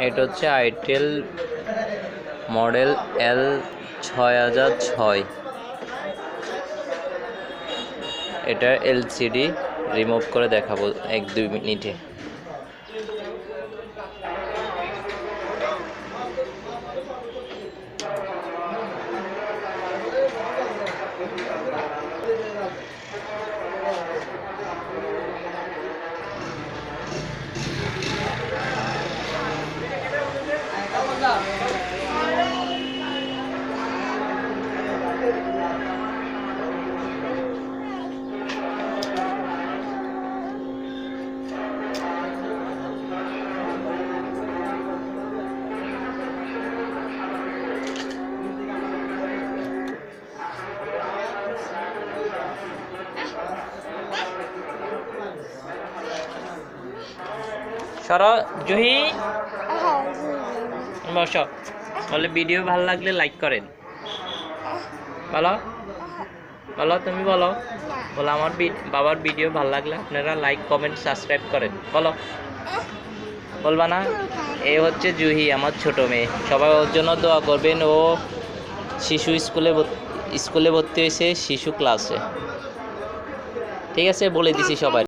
এটা হচ্ছে itel model L6006। এটা এলসিডি রিমুভ করে দেখাবো 1-2 মিনিটে। সরো জুহি, বসো। বলে ভিডিও ভালো লাগলে লাইক করেন। বলো বলো, তুমি বলো। বলো আমার বাবার ভিডিও ভালো লাগলে আপনারা লাইক কমেন্ট সাবস্ক্রাইব করেন। বলো, বলবা না? এ হচ্ছে জুহি, আমার ছোট মেয়ে। সবাই ওর জন্য দোয়া করবেন। ও শিশু স্কুলে ভর্তি হয়েছে, শিশু ক্লাসে। ঠিক আছে, বলে দিছি সবাই।